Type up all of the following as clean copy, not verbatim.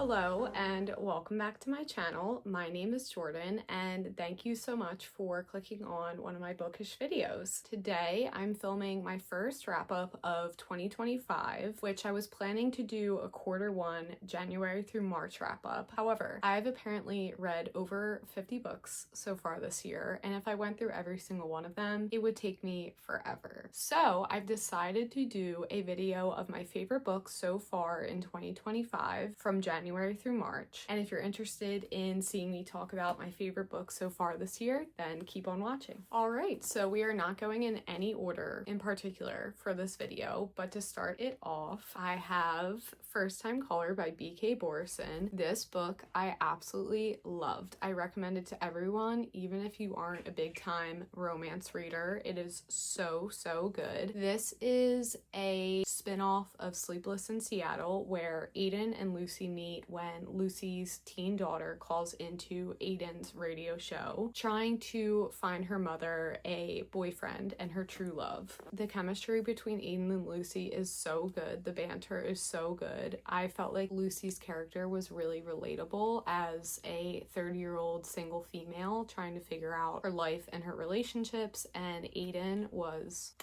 Hello and welcome back to my channel. My name is Jordan and thank you so much for clicking on one of my bookish videos. Today I'm filming my first wrap-up of 2025, which I was planning to do a Q1 January through March wrap-up. However, I've apparently read over 50 books so far this year, and if I went through every single one of them, it would take me forever. So I've decided to do a video of my favorite books so far in 2025 from January through March. And if you're interested in seeing me talk about my favorite books so far this year, then keep on watching. All right, so we are not going in any order in particular for this video, but to start it off, I have First Time Caller by B.K. Borison. This book I absolutely loved. I recommend it to everyone, even if you aren't a big time romance reader. It is so good. This is a spin-off of Sleepless in Seattle where Aiden and Lucy meet when Lucy's teen daughter calls into Aiden's radio show trying to find her mother a boyfriend and her true love. The chemistry between Aiden and Lucy is so good. The banter is so good. I felt like Lucy's character was really relatable as a 30-year-old single female trying to figure out her life and her relationships, and Aiden was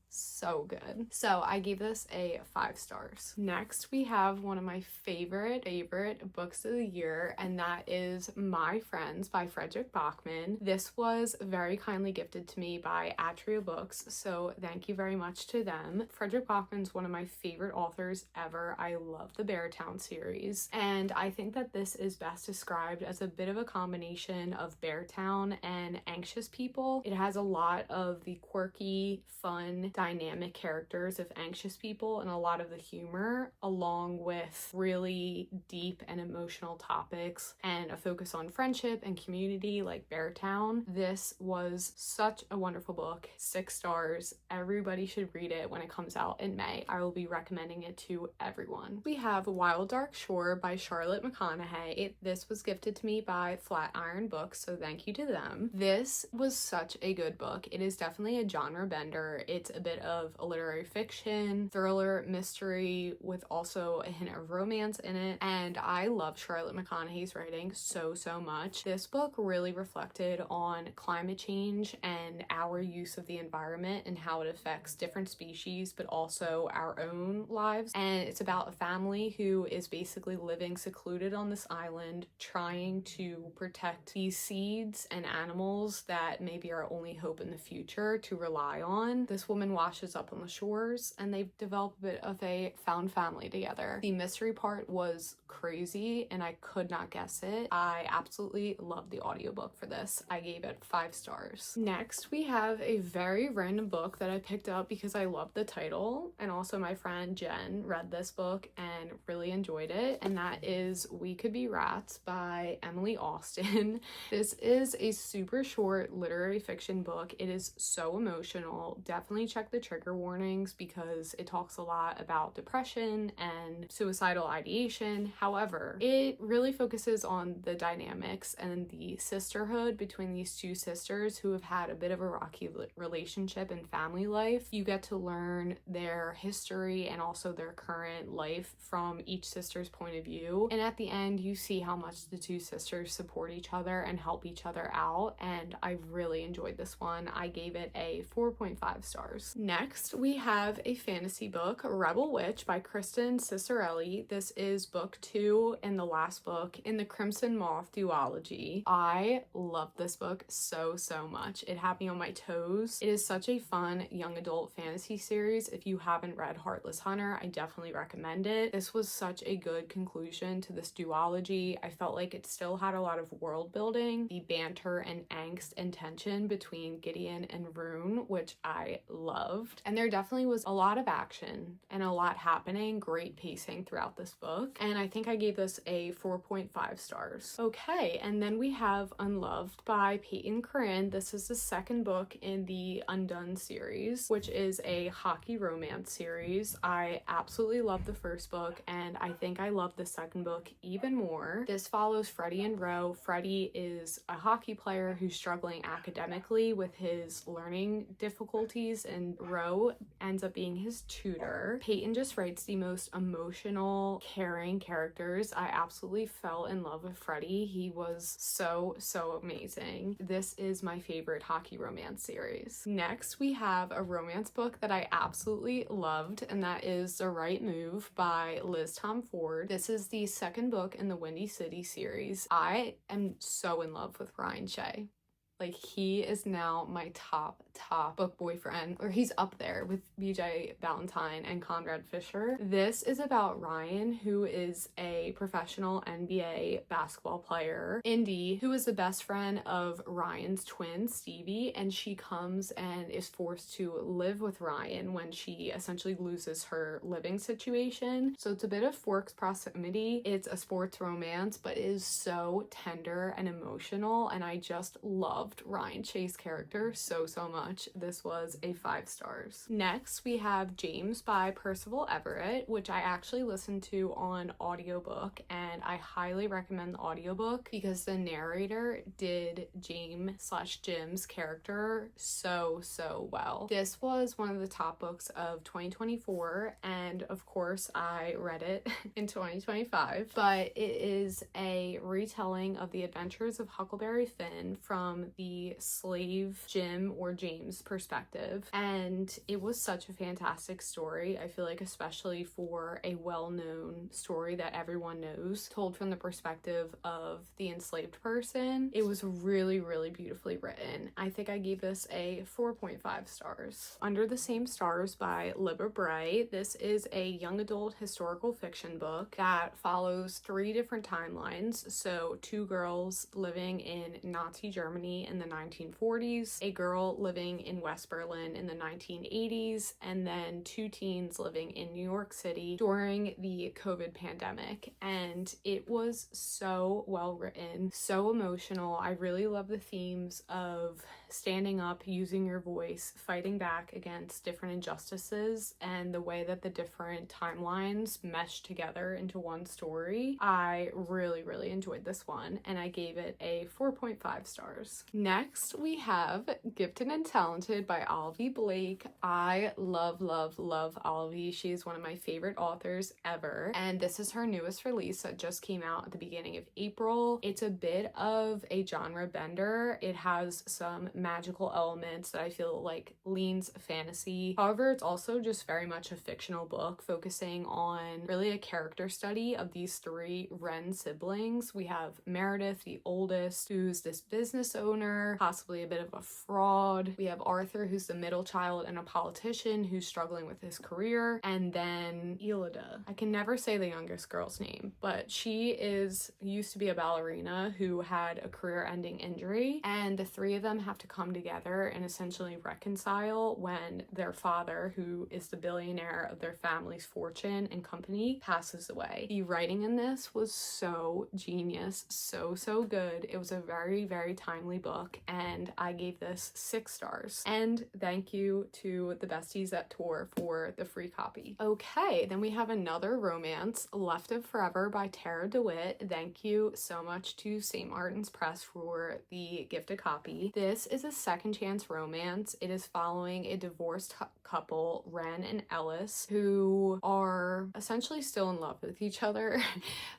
so good. So I gave this a 5 stars. Next, we have one of my favorite books of the year, and that is My Friends by Frederick Bachman. This was very kindly gifted to me by Atria Books, so thank you very much to them. Frederick Bachman's one of my favorite authors ever. I love the Beartown series, and I think that this is best described as a bit of a combination of Beartown and Anxious People. It has a lot of the quirky, fun, dynamic characters of Anxious People and a lot of the humor, along with really deep and emotional topics and a focus on friendship and community like Beartown. This was such a wonderful book. 6 stars. Everybody should read it when it comes out in May. I will be recommending it to everyone. We have Wild Dark Shore by Charlotte McConaughey. This was gifted to me by Flatiron Books, so thank you to them. This was such a good book. It is definitely a genre bender. It's a bit of a literary fiction, thriller, mystery, with also a hint of romance in it, and I love Charlotte McConaughey's writing so much. This book really reflected on climate change and our use of the environment and how it affects different species, but also our own lives. And it's about a family who is basically living secluded on this island, trying to protect these seeds and animals that may be our only hope in the future to rely on. This woman washes up on the shores and they develop a bit of a found family together. The mystery part was crazy and I could not guess it. I absolutely loved the audiobook for this. I gave it 5 stars. Next, we have a very random book that I picked up because I loved the title, and also my friend Jen read this book and really enjoyed it, and that is We Could Be Rats by Emily Austen. This is a super short literary fiction book. It is so emotional. Definitely check the trigger warnings because it talks a lot about depression and suicidal ideation. However, it really focuses on the dynamics and the sisterhood between these two sisters who have had a bit of a rocky relationship and family life. You get to learn their history and also their current life from each sister's point of view, and at the end you see how much the two sisters support each other and help each other out, and I really enjoyed this one. I gave it a 4.5 stars. Next, we have a fantasy book, Rebel Witch by Kristen Cicerelli. This is book 2 and the last book in the Crimson Moth duology. I love this book so much. It had me on my toes. It is such a fun young adult fantasy series. If you haven't read Heartless Hunter, I definitely recommend it. This was such a good conclusion to this duology. I felt like it still had a lot of world building, the banter and angst and tension between Gideon and Rune, which I loved. And there definitely was a lot of action and a lot happening, great pacing throughout this book, and I think I gave this a 4.5 stars. Okay, and then we have Unloved by Peyton Corinne. This is the second book in the Undone series, which is a hockey romance series. I absolutely love the first book, and I think I love the second book even more. This follows Freddie and Ro. Freddie is a hockey player who's struggling academically with his learning difficulties, and Ro hero ends up being his tutor. Peyton just writes the most emotional, caring characters. I absolutely fell in love with Freddie. He was so amazing. This is my favorite hockey romance series. Next, we have a romance book that I absolutely loved, and that is The Right Move by Liz Tom Ford. This is the second book in the Windy City series. I am so in love with Ryan Shea. Like, he is now my top book boyfriend, or he's up there with BJ Valentine and Conrad Fisher. This is about Ryan, who is a professional NBA basketball player. Indy, who is the best friend of Ryan's twin, Stevie, and she comes and is forced to live with Ryan when she essentially loses her living situation. So it's a bit of forced proximity. It's a sports romance, but it is so tender and emotional, and I just loved Ryan Shea's character so much. This was a 5 stars. Next, we have James by Percival Everett, which I actually listened to on audiobook, and I highly recommend the audiobook because the narrator did James/Jim's character so well. This was one of the top books of 2024, and of course I read it in 2025, but it is a retelling of the adventures of Huckleberry Finn from the slave Jim or James perspective, and it was such a fantastic story. I feel like, especially for a well-known story that everyone knows, told from the perspective of the enslaved person, it was really beautifully written. I think I gave this a 4.5 stars. Under the Same Stars by Libba Bray. This is a young adult historical fiction book that follows 3 different timelines. So 2 girls living in Nazi Germany in the 1940s, a girl living in West Berlin in the 1980s, and then 2 teens living in New York City during the COVID pandemic. And it was so well written, so emotional. I really love the themes of standing up, using your voice, fighting back against different injustices, and the way that the different timelines mesh together into one story. I really enjoyed this one, and I gave it a 4.5 stars. Next, we have Gifted and Talented by Olivia Blake. I love Olivia. She is one of my favorite authors ever, and this is her newest release that just came out at the beginning of April. It's a bit of a genre bender. It has some magical elements that I feel like leans fantasy. However, it's also just very much a fictional book focusing on really a character study of these 3 Wren siblings. We have Meredith, the oldest, who's this business owner, possibly a bit of a fraud. We have Arthur, who's the middle child and a politician who's struggling with his career. And then Elida. I can never say the youngest girl's name, but she used to be a ballerina who had a career-ending injury, and the 3 of them have to come together and essentially reconcile when their father, who is the billionaire of their family's fortune and company, passes away. The writing in this was so genius, so good. It was a very timely book, and I gave this 6 stars. And thank you to the besties at Tor for the free copy. Okay, then we have another romance, Left of Forever by Tara DeWitt. Thank you so much to St. Martin's Press for the gifted copy. This is a second chance romance. It is following a divorced couple, Ren and Ellis, who are essentially still in love with each other,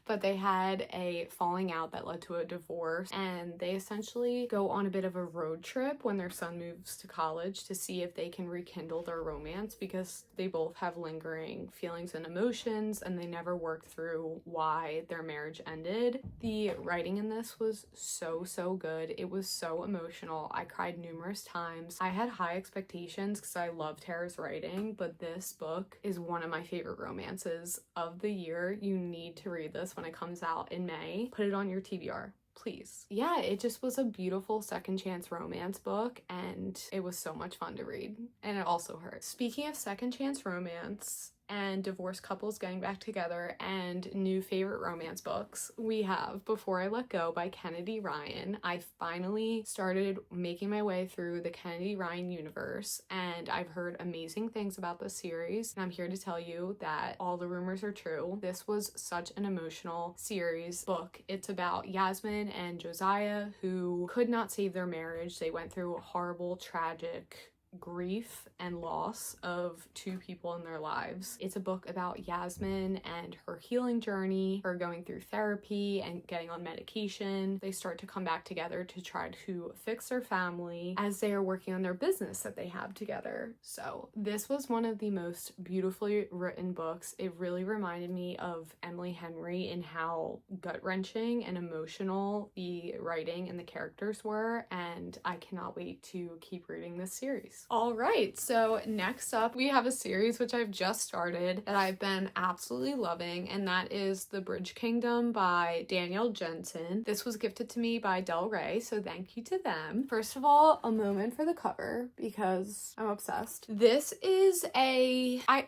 but they had a falling out that led to a divorce, and they essentially go on a bit of a road trip when their son moves to college to see if they can rekindle their romance, because they both have lingering feelings and emotions, and they never worked through why their marriage ended. The writing in this was so good. It was so emotional. I cried numerous times. I had high expectations because I love Tara's writing, but this book is one of my favorite romances of the year. You need to read this when it comes out in May. Put it on your TBR. Please. Yeah, it just was a beautiful second chance romance book, and it was so much fun to read, and it also hurt. Speaking of second chance romance and divorced couples getting back together and new favorite romance books, we have Before I Let Go by Kennedy Ryan. I finally started making my way through the Kennedy Ryan universe, and I've heard amazing things about this series, and I'm here to tell you that all the rumors are true. This was such an emotional series book. It's about Yasmin and Josiah, who could not save their marriage. They went through a horrible, tragic grief and loss of two people in their lives. It's a book about Yasmin and her healing journey, her going through therapy and getting on medication. They start to come back together to try to fix their family as they are working on their business that they have together. So this was one of the most beautifully written books. It really reminded me of Emily Henry in how gut-wrenching and emotional the writing and the characters were, and I cannot wait to keep reading this series. All right, so next up we have a series which I've just started that I've been absolutely loving, and that is The Bridge Kingdom by Danielle Jensen. This was gifted to me by Del Rey, so thank you to them. First of all, a moment for the cover because I'm obsessed. This is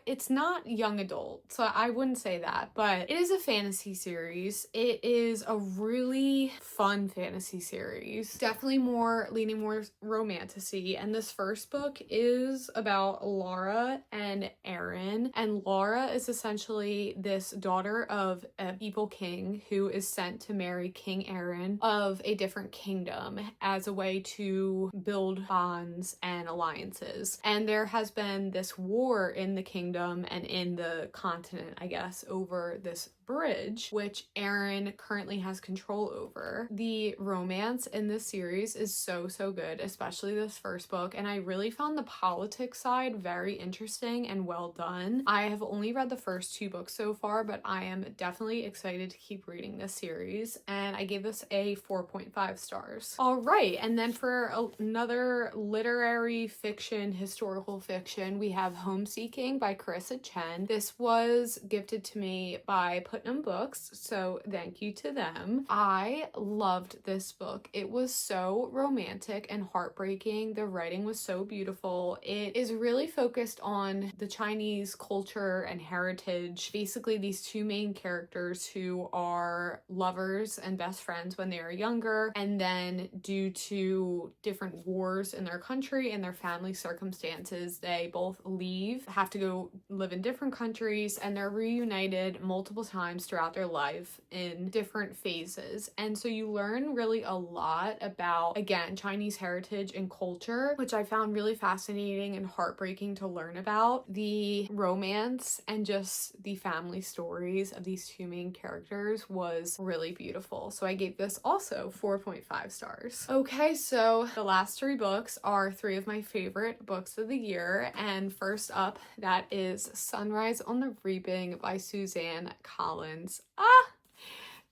it's not young adult, so I wouldn't say that, but it is a fantasy series. It is a really fun fantasy series, definitely leaning more romantasy, and this first book is about Laura and Aaron, and Laura is essentially this daughter of an evil king who is sent to marry King Aaron of a different kingdom as a way to build bonds and alliances. And there has been this war in the kingdom and in the continent, I guess, over this bridge, which Aaron currently has control over. The romance in this series is so good, especially this first book, and I really found the politics side very interesting and well done. I have only read the first two books so far, but I am definitely excited to keep reading this series, and I gave this a 4.5 stars. All right, and then for another literary fiction, historical fiction, we have Homeseeking by Carissa Chen. This was gifted to me by Books, so thank you to them. I loved this book. It was so romantic and heartbreaking. The writing was so beautiful. It is really focused on the Chinese culture and heritage. Basically, these two main characters who are lovers and best friends when they are younger, and then due to different wars in their country and their family circumstances, they both have to go live in different countries, and they're reunited multiple times throughout their life in different phases. And so you learn really a lot about, again, Chinese heritage and culture, which I found really fascinating and heartbreaking to learn about. The romance and just the family stories of these two main characters was really beautiful. So I gave this also 4.5 stars. Okay, so the last three books are three of my favorite books of the year. And first up, that is Sunrise on the Reaping by Suzanne Collins.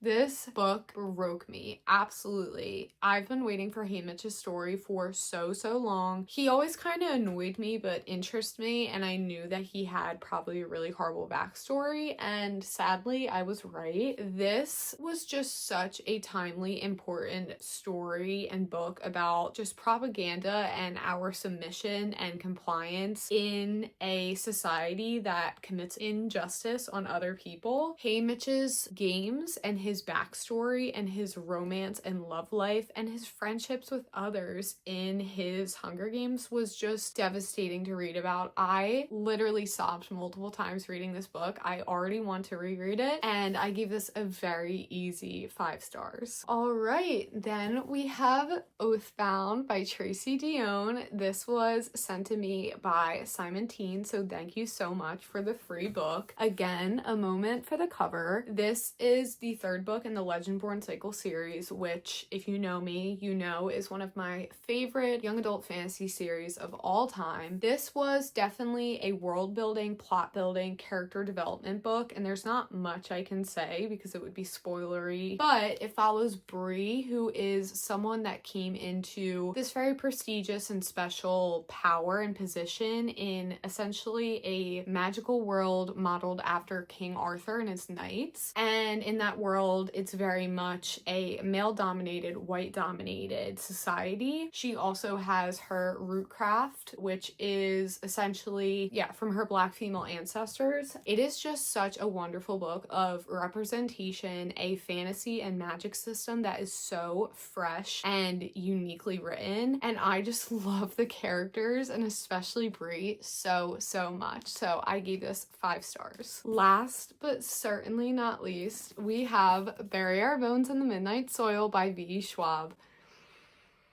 This book broke me, absolutely. I've been waiting for Haymitch's story for so long. He always kind of annoyed me but interested me, and I knew that he had probably a really horrible backstory, and sadly I was right. This was just such a timely, important story and book about just propaganda and our submission and compliance in a society that commits injustice on other people. Haymitch's games and his backstory and his romance and love life and his friendships with others in his Hunger Games was just devastating to read about. I literally sobbed multiple times reading this book. I already want to reread it, and I gave this a very easy 5 stars. All right, then we have Oathbound by Tracy Dion. This was sent to me by Simon Teen, so thank you so much for the free book. Again, a moment for the cover. This is the third book in the Legendborn Cycle series, which, if you know me, you know is one of my favorite young adult fantasy series of all time. This was definitely a world building, plot building, character development book, and there's not much I can say because it would be spoilery, but it follows Bree, who is someone that came into this very prestigious and special power and position in essentially a magical world modeled after King Arthur and his knights. And in that world, it's very much a male-dominated, white-dominated society. She also has her root craft, which is essentially, from her Black female ancestors. It is just such a wonderful book of representation, a fantasy and magic system that is so fresh and uniquely written, and I just love the characters and especially Bree so much. So I gave this 5 stars. Last but certainly not least, we have Bury Our Bones in the Midnight Soil by V.E. Schwab.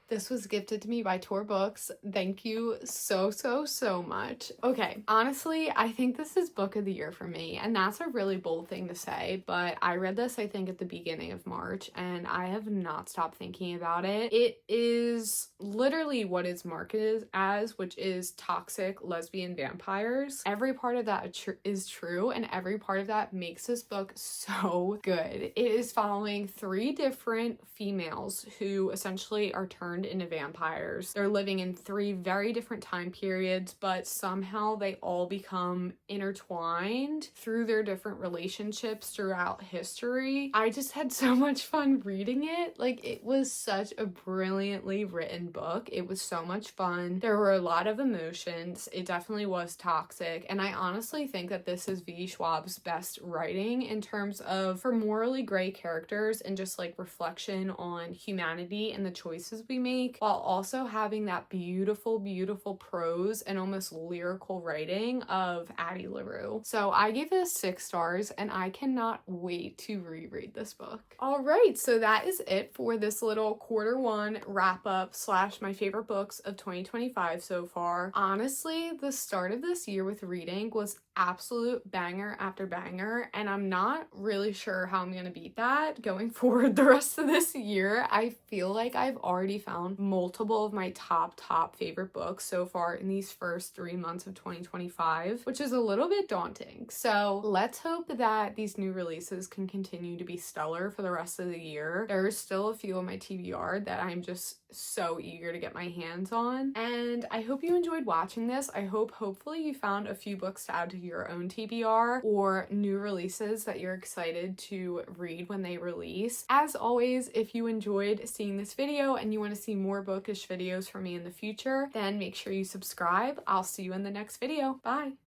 This was gifted to me by Tor Books. Thank you so, so, so much. Okay, honestly, I think this is book of the year for me, and that's a really bold thing to say, but I read this, I think, at the beginning of March, and I have not stopped thinking about it. It is literally what it's marketed as, which is toxic lesbian vampires. Every part of that is true, and every part of that makes this book so good. It is following 3 different females who essentially are turned into vampires. They're living in 3 very different time periods, but somehow they all become intertwined through their different relationships throughout history. I just had so much fun reading it. Like, it was such a brilliantly written book. It was so much fun. There were a lot of emotions. It definitely was toxic, and I honestly think that this is V. Schwab's best writing in terms of for morally gray characters and just like reflection on humanity and the choices we make, while also having that beautiful, beautiful prose and almost lyrical writing of Addie LaRue. So I gave it 6 stars, and I cannot wait to reread this book. All right, so that is it for this little Q1 wrap up / my favorite books of 2025 so far. Honestly, the start of this year with reading was absolute banger after banger, and I'm not really sure how I'm gonna beat that going forward the rest of this year. I feel like I've already found multiple of my top favorite books so far in these first 3 months of 2025, which is a little bit daunting. So let's hope that these new releases can continue to be stellar for the rest of the year. There's still a few on my TBR that I'm just so eager to get my hands on, and I hope you enjoyed watching this. I hopefully you found a few books to add to your own TBR or new releases that you're excited to read when they release. As always, if you enjoyed seeing this video and you want to see more bookish videos from me in the future, then make sure you subscribe. I'll see you in the next video. Bye!